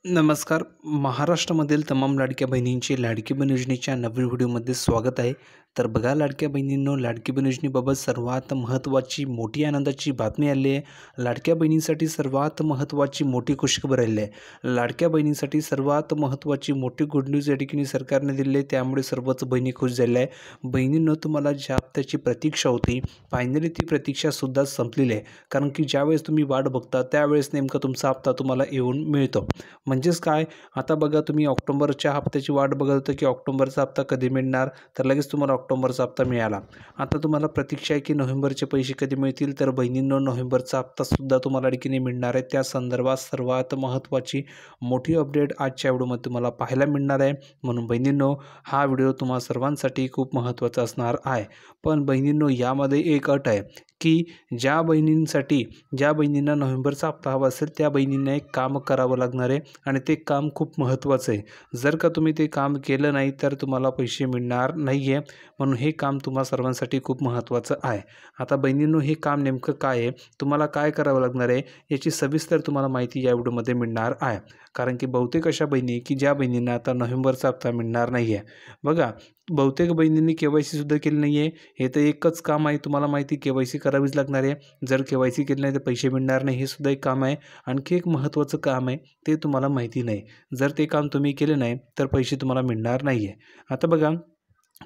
नमस्कार. महाराष्ट्रामधील तमाम लाडक्या बहिणींची लाडकी बहीण योजनेच्या नवीन व्हिडिओमध्ये स्वागत आहे. तर बघा लाडक्या बहिणींनो, लाडकी बहीण योजनेबाबत सर्वात महत्त्वाची मोठी आनंदाची बातमी आली आहे. लाडक्या बहिणींसाठी सर्वात महत्त्वाची मोठी खुशखबर आली आहे. लाडक्या बहिणींसाठी सर्वात महत्त्वाची मोठी गुड न्यूज या ठिकाणी सरकारने दिली आहे. त्यामुळे सर्वच बहिणी खुश झाल्या आहे. बहिणींनो, तुम्हाला ज्या हप्त्याची प्रतीक्षा होती, फायनली ती प्रतीक्षासुद्धा संपलेली आहे. कारण की ज्यावेळेस तुम्ही वाट बघता त्यावेळेस नेमका तुमचा हप्ता तुम्हाला येऊन मिळतो. म्हणजेच काय, आता बघा तुम्ही ऑक्टोबरच्या हप्त्याची वाट बघत होता की ऑक्टोबरचा हप्ता कधी मिळणार, तर लगेच तुम्हाला ऑक्टोबरचा हप्ता मिळाला. आता तुम्हाला प्रतीक्षा आहे की नोव्हेंबरचे पैसे कधी मिळतील. तर बहिणींनो, नोव्हेंबरचा हप्तासुद्धा तुम्हाला आणखीन मिळणार आहे. त्या संदर्भात सर्वात महत्त्वाची मोठी अपडेट आजच्या व्हिडिओमध्ये तुम्हाला पाहायला मिळणार आहे. म्हणून बहिणींनो, हा व्हिडिओ तुम्हा सर्वांसाठी खूप महत्त्वाचा असणार आहे. पण बहिणींनो, यामध्ये एक अट आहे की ज्या बहिणींना नोव्हेंबरचा हप्ता हवा असेल त्या बहिणींना एक काम करावं लागणार आहे आणि ते काम खूप महत्त्वाचं आहे. जर का तुम्ही ते काम केलं नाही तर तुम्हाला पैसे मिळणार नाही आहे. म्हणून हे काम तुम्हा सर्वांसाठी खूप महत्त्वाचं आहे. आता बहिणींनो, हे काम नेमकं काय आहे, तुम्हाला काय करावं लागणार आहे, याची सविस्तर तुम्हाला माहिती या व्हिडिओमध्ये मिळणार आहे. कारण की बहुतेक अशा बहिणी की ज्या बहिणींना आता नोव्हेंबरचा हप्ता मिळणार नाही आहे. बघा, बहुतेक बहिणींनी KYC सुद्धा केली नाही आहे. हे तर एकच काम आहे, तुम्हाला माहिती KYC करावीच लागणार आहे. जर KYC केलं नाही तर पैसे मिळणार नाही, हे सुद्धा एक काम आहे. आणखी एक महत्त्वाचं काम आहे, ते तुम्हाला माहिती नाही. जर ते काम तुम्ही केले नाही तर पैसे तुम्हाला मिळणार नाही आहे. आता बघा,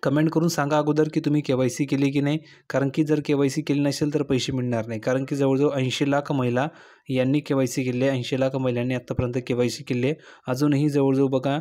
कमेंट करून सांगा अगोदर की तुम्ही KYC केली की नाही. कारण की जर KYC केली नसेल तर पैसे मिळणार नाही. कारण की जवळजवळ 80 लाख महिला यांनी KYC केली आहे. 80 लाख महिलांनी आत्तापर्यंत KYC केली आहे. अजूनही जवळजवळ बघा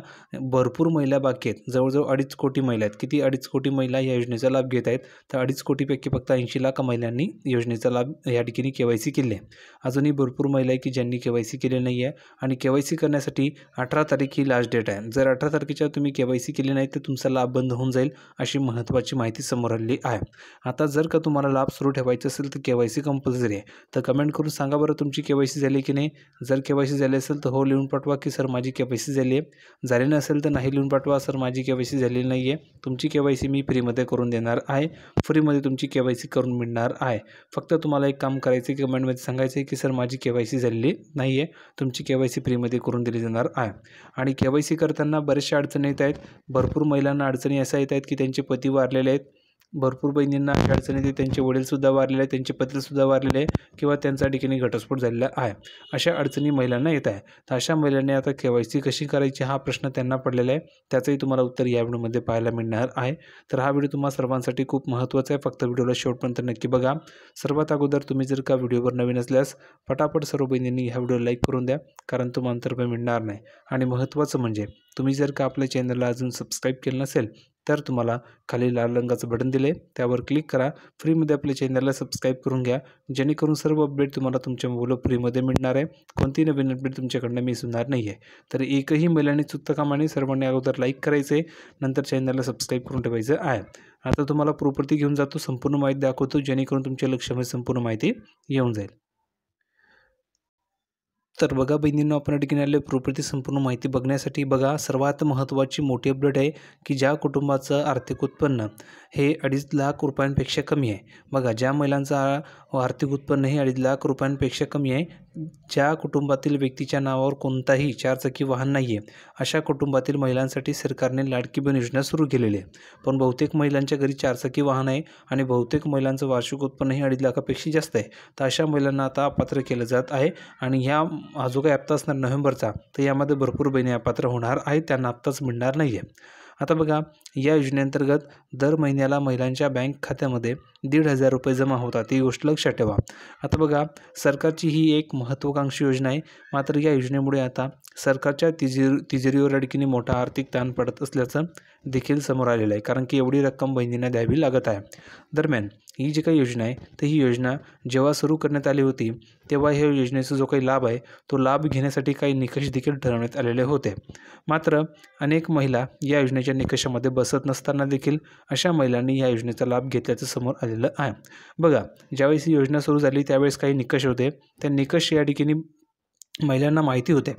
भरपूर महिला बाकी आहेत. जवळजवळ 2.5 कोटी महिला आहेत. किती 2.5 कोटी महिला या योजनेचा लाभ घेत आहेत. तर 2.5 कोटीपैकी फक्त 80 लाख महिलांनी योजनेचा लाभ या ठिकाणी KYC केली आहे. अजूनही भरपूर महिला आहे की ज्यांनी KYC केले नाही आहे. आणि KYC करण्यासाठी 18 तारीख ही लास्ट डेट आहे. जर 18 तारखेच्या तुम्ही KYC केली नाही तर तुमचा लाभ बंद होऊन जाईल, अशी महत्त्वाची माहिती समोर आलेली आहे. आता जर का तुम्हाला लाभ सुरू ठेवायचा असेल तर KYC कंपल्सरी आहे. तर कमेंट करून सांगा बरं, तुमची KYC झाली की नाही. जर KYC झाली असेल तर हो लिहून पाठवा की सर माझी KYC झाली आहे. झाली नसेल तर नाही लिहून पाठवा, सर माझी KYC झालेली नाही आहे. तुमची KYC मी फ्रीमध्ये करून देणार आहे. फ्रीमध्ये तुमची KYC करून मिळणार आहे. फक्त तुम्हाला एक काम करायचं आहे, कमेंटमध्ये सांगायचं आहे की सर माझी KYC झालेली नाही आहे. तुमची KYC फ्रीमध्ये करून दिली जाणार आहे. आणि KYC करताना बऱ्याचशा अडचणी येत आहेत. भरपूर महिलांना अडचणी अशा येत आहेत की त्यांचे पती वारलेले आहेत. भरपूर बहिणींना अशा अडचणी येते, त्यांचे वडीलसुद्धा वारलेले आहेत, त्यांचे पतीसुद्धा वारलेले आहे किंवा त्यांच्या ठिकाणी घटस्फोट झालेला आहे. अशा अडचणी महिलांना येत आहे. तर अशा महिलांनी आता KYC कशी करायची हा प्रश्न त्यांना पडलेला आहे. त्याचंही तुम्हाला उत्तर या व्हिडिओमध्ये पाहायला मिळणार आहे. तर हा व्हिडिओ तुम्हा सर्वांसाठी खूप महत्त्वाचा आहे. फक्त व्हिडिओला शेवटपर्यंत नक्की बघा. सर्वात अगोदर तुम्ही जर का व्हिडिओवर नवीन असल्यास फटाफट सर्व बहिणींनी ह्या व्हिडिओला लाईक करून द्या, कारण तुम्हाला अंतर्भय मिळणार नाही. आणि महत्त्वाचं म्हणजे तुम्ही जर का आपल्या चॅनलला अजून सबस्क्राईब केलं नसेल तर तुम्हाला खाली लाल रंगाचं बटन दिले, त्यावर क्लिक करा. फ्रीमध्ये आपल्या चॅनलला सबस्क्राईब करून घ्या, जेणेकरून सर्व अपडेट तुम्हाला तुमच्या मोबाईलवर फ्रीमध्ये मिळणार आहे. कोणती नवीन अपडेट तुमच्याकडनं मिस होणार नाही आहे. तर एकही महिलांनी चुकता कामा नये. सर्वांनी अगोदर लाईक करायचं आहे, नंतर चॅनलला सबस्क्राईब करून ठेवायचं आहे. आता तुम्हाला प्रॉपर्टी घेऊन जातो, संपूर्ण माहिती दाखवतो, जेणेकरून तुमच्या लक्षामध्ये संपूर्ण माहिती येऊन जाईल. तर बघा बहिणींनो, आपण या ठिकाणी आले प्रॉपर्टी संपूर्ण माहिती बघण्यासाठी. बघा, सर्वात महत्त्वाची मोठी अपडेट आहे की ज्या कुटुंबाचं आर्थिक उत्पन्न हे 2.5 लाख रुपयांपेक्षा कमी आहे. बघा, ज्या महिलांचं आर्थिक उत्पन्न हे 2.5 लाख रुपयांपेक्षा कमी आहे, ज्या कुटुंबातील व्यक्तीच्या नावावर कोणताही 4 चाकी वाहन नाही आहे, अशा कुटुंबातील महिलांसाठी सरकारने लाडकी बहीण योजना सुरू केलेली आहे. पण बहुतेक महिलांच्या घरी 4 चाकी वाहन आहे आणि बहुतेक महिलांचं वार्षिक उत्पन्न हे 2.5 लाखापेक्षा जास्त आहे. तर अशा महिलांना आता अपात्र केलं जात आहे. आणि हा जो काही हप्ता असणार नोव्हेंबरचा, तर यामध्ये भरपूर बहिणी अपात्र होणार आहेत, त्यांना हप्ताच मिळणार नाही आहे. आता बघा, या योजनेअंतर्गत दर महिन्याला महिलांच्या बँक खात्यामध्ये 1,500 रुपये जमा होतात. ही गोष्ट लक्षात ठेवा. आता बघा, सरकारची ही एक महत्त्वाकांक्षी योजना आहे. मात्र या योजनेमुळे आता सरकारच्या तिजोरीवर या ठिकाणी मोठा आर्थिक ताण पडत असल्याचं देखील समोर आलेलं आहे. कारण की एवढी रक्कम बहिणींना द्यावी लागत आहे. दरम्यान ही जी काही योजना आहे, तर ही योजना जेव्हा सुरू करण्यात आली होती तेव्हा ह्या योजनेचा जो काही लाभ आहे तो लाभ घेण्यासाठी काही निकष देखील ठरवण्यात आलेले होते. मात्र अनेक महिला या योजनेच्या निकषामध्ये बसत नसताना देखील अशा महिलांनी या योजनेचा लाभ घेतल्याचं समोर आलेलं आहे. बघा, ज्यावेळेस ही योजना सुरू झाली त्यावेळेस काही निकष होते. त्या निकष या ठिकाणी महिलांना माहिती होते.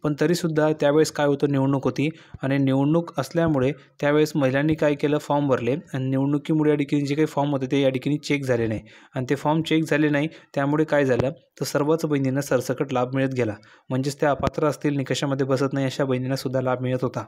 पण तरीसुद्धा त्यावेळेस काय होतं, निवडणूक होती आणि निवडणूक असल्यामुळे त्यावेळेस महिलांनी काय केलं, फॉर्म भरले आणि निवडणुकीमुळे या ठिकाणी जे काही फॉर्म होते ते या ठिकाणी चेक झाले नाही आणि ते फॉर्म चेक झाले नाही. त्यामुळे काय झालं, तर सर्वच बहिणींना सरसकट लाभ मिळत गेला. म्हणजेच त्या अपात्र असतील, निकषामध्ये बसत नाही अशा बहिणींनासुद्धा लाभ मिळत होता.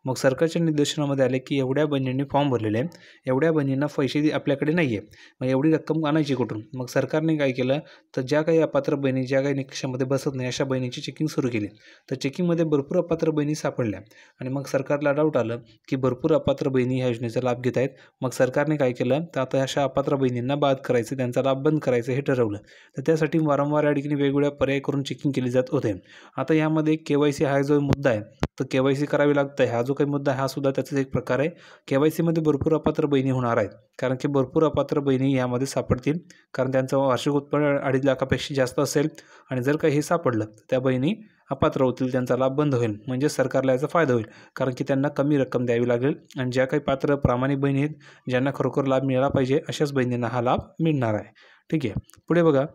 मग सरकारच्या निर्देशनामध्ये आले की एवढ्या बहिणींनी फॉर्म भरलेले आहे, एवढ्या बहिणींना पैसे आपल्याकडे नाही आहे, मग एवढी रक्कम आणायची कुठून? मग सरकारने काय केलं, तर ज्या काही अपात्र बहिणी ज्या काही निकषामध्ये बसत नाही अशा बहिणीची चेकिंग सुरू केली. तर चेकिंगमध्ये भरपूर अपात्र बहिणी सापडल्या आणि मग सरकारला डाऊट आलं की भरपूर अपात्र बहिणी ह्या योजनेचा लाभ घेत आहेत. मग सरकारने काय केलं, तर आता अशा अपात्र बहिणींना बाद करायचं, त्यांचा लाभ बंद करायचं हे ठरवलं. तर त्यासाठी वारंवार या ठिकाणी वेगवेगळ्या पर्याय करून चेकिंग केली जात होते. आता यामध्ये KYC हा जो मुद्दा आहे, तर KYC करावी लागतं आहे, हा जो काही मुद्दा आहे हा सुद्धा त्याचाच एक प्रकार आहे. KYCमध्ये भरपूर अपात्र बहिणी होणार आहेत, कारण की भरपूर अपात्र बहिणी यामध्ये सापडतील, कारण त्यांचं वार्षिक उत्पन्न 2.5 लाखापेक्षा जास्त असेल आणि जर काही हे सापडलं तर त्या बहिणी अपात्र होतील, त्यांचा लाभ बंद होईल. म्हणजे सरकारला याचा फायदा होईल, कारण की त्यांना कमी रक्कम द्यावी लागेल आणि ज्या काही पात्र प्रामाणिक बहिणी आहेत, ज्यांना खरोखर लाभ मिळाला पाहिजे अशाच बहिणींना हा लाभ मिळणार आहे. ठीक आहे, पुढे बघा.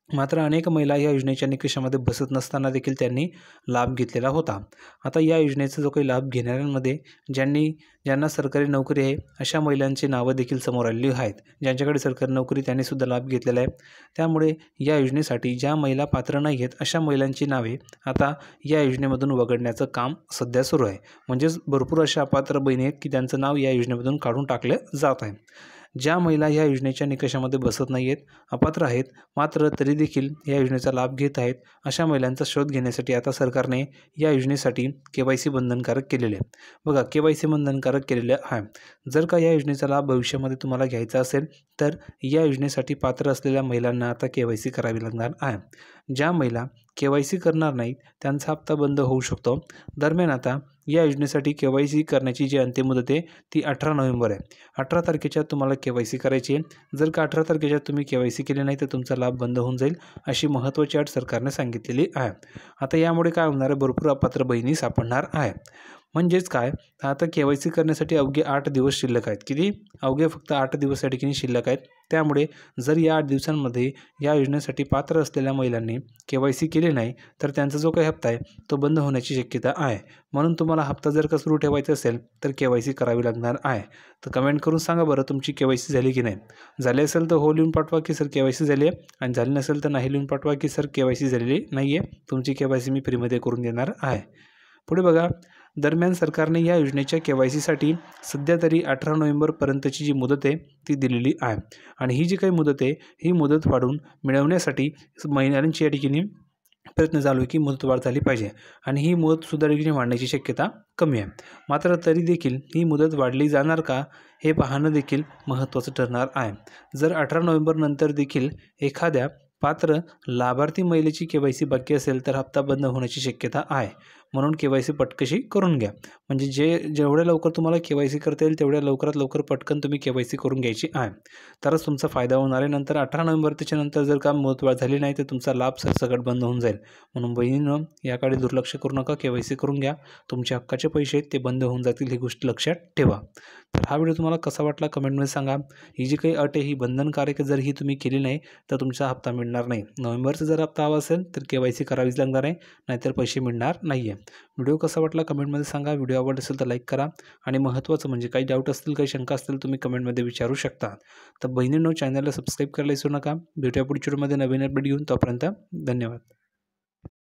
मात्र अनेक महिला या योजनेच्या निकषामध्ये बसत नसताना देखील त्यांनी लाभ घेतलेला होता. आता या योजनेचा जो काही लाभ घेणाऱ्यांमध्ये ज्यांना सरकारी नोकरी आहे अशा महिलांची नावं देखील समोर आलेली आहेत. ज्यांच्याकडे सरकारी नोकरी त्यांनीसुद्धा लाभ घेतलेला आहे. त्यामुळे या योजनेसाठी ज्या महिला पात्र नाही आहेत अशा महिलांची नावे आता या योजनेमधून वगळण्याचं काम सध्या सुरू आहे. म्हणजेच भरपूर अशा अपात्र बहिणी आहेत की त्यांचं नाव या योजनेमधून काढून टाकलं जात आहे. ज्या महिला या योजनेच्या निकषामध्ये बसत नाही आहेत, अपात्र आहेत, मात्र तरी देखील या योजनेचा लाभ घेत आहेत, अशा महिलांचा शोध घेण्यासाठी आता सरकारने या योजनेसाठी KYC बंधनकारक केलेले आहे. बघा, KYC बंधनकारक केलेलं आहे. जर का या योजनेचा लाभ भविष्यामध्ये तुम्हाला घ्यायचा असेल तर या योजनेसाठी पात्र असलेल्या महिलांना आता KYC करावी लागणार आहे. ज्या महिला KYC करणार नाहीत त्यांचा हप्ता बंद होऊ शकतो. दरम्यान आता या योजनेसाठी KYC करण्याची जी अंतिम मुदत आहे ती 18 नोव्हेंबर आहे. 18 तारखेच्या तुम्हाला KYC करायची आहे. जर का 18 तारखेच्या तुम्ही KYC केले नाही तर तुमचा लाभ बंद होऊन जाईल, अशी महत्त्वाची अट सरकारने सांगितलेली आहे. आता यामुळे काय होणार आहे, भरपूर अपात्र बहिणी सापडणार आहे. म्हणजेच काय, आता KYC करण्यासाठी अवघे 8 दिवस शिल्लक आहेत. किती? अवघे फक्त 8 दिवस या ठिकाणी शिल्लक आहेत. त्यामुळे जर या 8 दिवसांमध्ये या योजनेसाठी पात्र असलेल्या महिलांनी KYC केले नाही तर त्यांचा जो काही हप्ता आहे तो बंद होण्याची शक्यता आहे. म्हणून तुम्हाला हप्ता जर का सुरू ठेवायचा असेल तर KYC करावी लागणार आहे. तर कमेंट करून सांगा बरं, तुमची KYC झाली की नाही. झाली असेल तर हो लिहून पाठवा की सर KYC झाली आहे, आणि झाली नसेल तर नाही लिहून पाठवा की सर KYC झालेली नाही आहे, तुमची KYC मी फ्रीमध्ये करून देणार आहे. पुढे बघा. दरम्यान सरकारने या योजनेच्या KYCसाठी सध्या तरी 18 नोव्हेंबरपर्यंतची जी मुदत आहे ती दिलेली आहे आणि ही जी काही मुदत आहे ही मुदत वाढवून मिळवण्यासाठी महिलांची या ठिकाणी प्रयत्न चालू आहे की मुदतवाढ झाली पाहिजे आणि ही मुदतसुद्धा ठिकाणी वाढण्याची शक्यता कमी आहे. मात्र तरी देखील ही मुदत वाढली जाणार का हे पाहणं देखील महत्त्वाचं ठरणार आहे. जर 18 नोव्हेंबरनंतर देखील एखाद्या पात्र लाभार्थी महिलेची KYC बाकी असेल तर हप्ता बंद होण्याची शक्यता आहे. म्हणून KYC पटकशी करून घ्या. म्हणजे जेवढ्या लवकर तुम्हाला KYC करता येईल तेवढ्या लवकरात लवकर पटकन तुम्ही KYC करून घ्यायची आहे, तरच तुमचा फायदा होणार आहे. नंतर 18 नोव्हेंबर त्याच्यानंतर जर का मुदतवाढ झाली नाही तर तुमचा लाभ सरसकट बंद होऊन जाईल. म्हणून बहिणींनो, याकडे दुर्लक्ष करू नका, KYC करून घ्या. तुमच्या हक्काचे पैसे आहेत ते बंद होऊन जातील, ही गोष्ट लक्षात ठेवा. तर हा व्हिडिओ तुम्हाला कसा वाटला कमेंटमध्ये सांगा. ही जी काही अट आहे ही बंधनकारक, जर ही तुम्ही केली नाही तर तुमचा हप्ता मिळणार नाही. नोव्हेंबरचा जर हप्ता हवा असेल तर KYC करावीच लागणार आहे, नाहीतर पैसे मिळणार नाही आहे. व्हिडिओ कसा वाटला कमेंटमध्ये सांगा. व्हिडिओ आवडला असेल तर लाईक करा आणि महत्त्वाचं म्हणजे काही डाऊट असतील, काही शंका असतील तुम्ही कमेंटमध्ये विचारू शकता. तर बहिणींनो, चॅनलला सबस्क्राईब करायला विसरू नका. भेटूया पुढच्या व्हिडिओमध्ये नवीन अपडेट घेऊन. तोपर्यंत धन्यवाद.